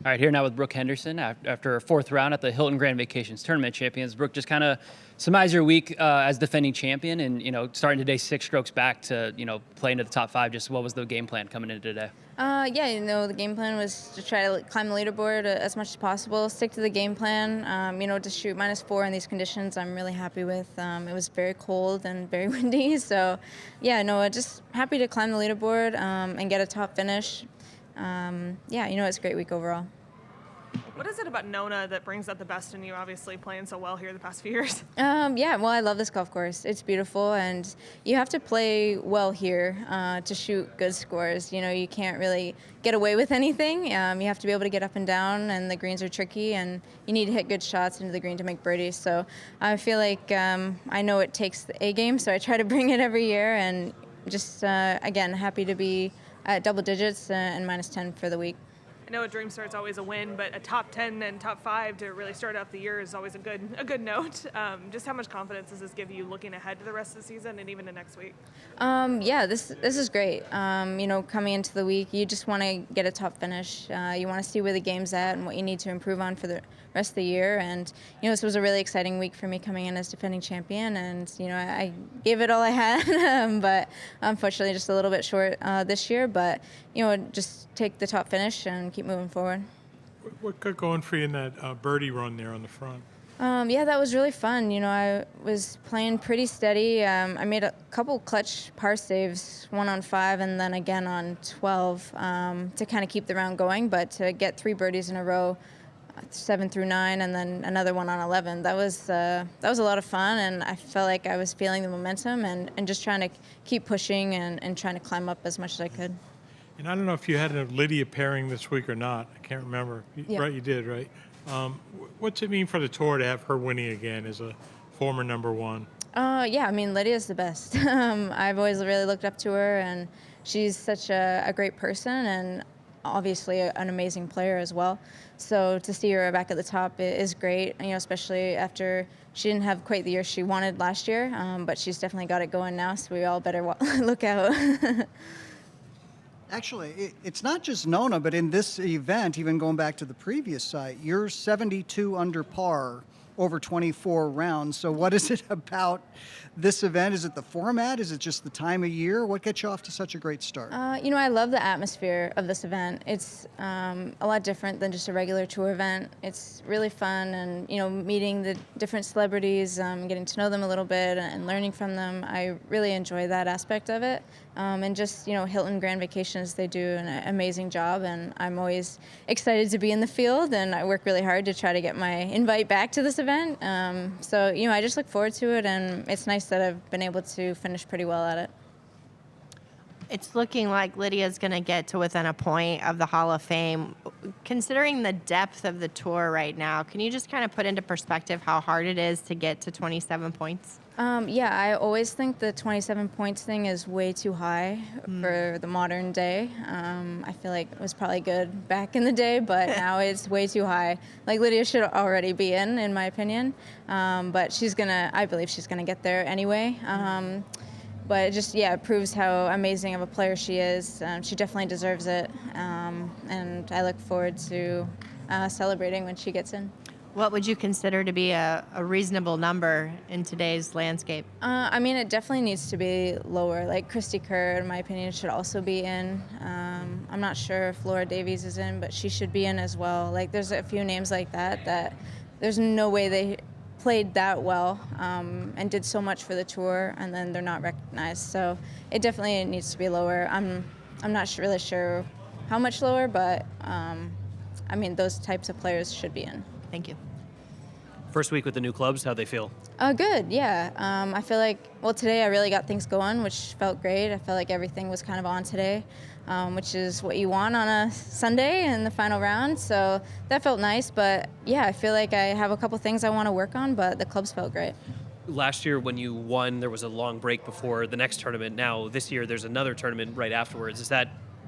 All right, here now with Brooke Henderson after her fourth round at the Hilton Grand Vacations Tournament Champions. Brooke, just kind of surmise your week as defending champion, and starting today 6 strokes back to play into the top 5. Just what was the game plan coming into today? Yeah, the game plan was to try to climb the leaderboard as much as possible, stick to the game plan. To shoot -4 in these conditions, I'm really happy with. It was very cold and very windy, so yeah, no, just happy to climb the leaderboard and get a top finish. It's a great week overall. What is it about Nona that brings out the best in you, obviously playing so well here the past few years? Well, I love this golf course. It's beautiful, and you have to play well here to shoot good scores. You can't really get away with anything. You have to be able to get up and down, and the greens are tricky, and you need to hit good shots into the green to make birdies. So I feel like I know it takes the A game, so I try to bring it every year, and just, again, happy to be at double digits and -10 for the week. I know a dream start's always a win, but a top 10 and top 5 to really start off the year is always a good note. Just how much confidence does this give you looking ahead to the rest of the season and even to next week? This is great. Coming into the week, you just want to get a top finish. You want to see where the game's at and what you need to improve on for the rest of the year. And this was a really exciting week for me coming in as defending champion. And I gave it all I had, but unfortunately just a little bit short this year. But just take the top finish and keep moving forward. What got going for you in that birdie run there on the front? That was really fun. I was playing pretty steady. I made a couple clutch par saves, one on 5 and then again on 12 to kind of keep the round going. But to get 3 birdies in a row, 7 through 9, and then another one on 11, that was a lot of fun. And I felt like I was feeling the momentum and just trying to keep pushing and trying to climb up as much as I could. And I don't know if you had a Lydia pairing this week or not. I can't remember. Yeah. Right, you did, right? What's it mean for the tour to have her winning again as a former number 1? Lydia's the best. I've always really looked up to her, and she's such a great person and obviously an amazing player as well. So to see her back at the top is great, especially after she didn't have quite the year she wanted last year, but she's definitely got it going now, so we all better look out. Actually, it's not just Nona, but in this event, even going back to the previous site, you're 72 under par over 24 rounds. So what is it about this event? Is it the format? Is it just the time of year? What gets you off to such a great start? I love the atmosphere of this event. It's a lot different than just a regular tour event. It's really fun, and meeting the different celebrities, getting to know them a little bit and learning from them. I really enjoy that aspect of it. And just, Hilton Grand Vacations, they do an amazing job, and I'm always excited to be in the field, and I work really hard to try to get my invite back to this event. I just look forward to it, and it's nice that I've been able to finish pretty well at it. It's looking like Lydia's going to get to within a point of the Hall of Fame. Considering the depth of the tour right now, can you just kind of put into perspective how hard it is to get to 27 points? I always think the 27 points thing is way too high for the modern day. I feel like it was probably good back in the day, but now it's way too high. Like, Lydia should already be in my opinion. But I believe she's gonna get there anyway. But it just, it proves how amazing of a player she is. She definitely deserves it. And I look forward to celebrating when she gets in. What would you consider to be a reasonable number in today's landscape? It definitely needs to be lower. Like, Christy Kerr, in my opinion, should also be in. I'm not sure if Laura Davies is in, but she should be in as well. Like, there's a few names like that there's no way they played that well and did so much for the tour, and then they're not recognized. So it definitely needs to be lower. I'm not really sure how much lower, but those types of players should be in. Thank you. First week with the new clubs, how'd they feel? Good, yeah. I feel like, today I really got things going, which felt great. I felt like everything was kind of on today, which is what you want on a Sunday in the final round. So that felt nice, but I feel like I have a couple things I want to work on, but the clubs felt great. Last year when you won, there was a long break before the next tournament. Now this year there's another tournament right afterwards.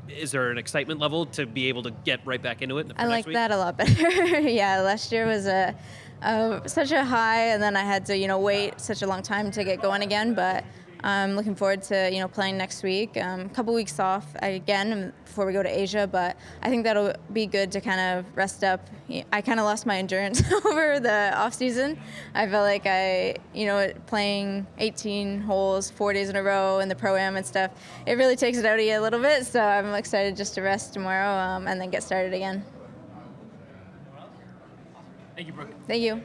Is there an excitement level to be able to get right back into it? I like that a lot better. Last year was such a high, and then I had to, wait such a long time to get going again. But I'm looking forward to playing next week. A couple weeks off again before we go to Asia, but I think that'll be good to kind of rest up. I kind of lost my endurance over the off season. I felt like playing 18 holes 4 days in a row in the pro-am and stuff, it really takes it out of you a little bit. So I'm excited just to rest tomorrow and then get started again. Thank you, Brooke. Thank you.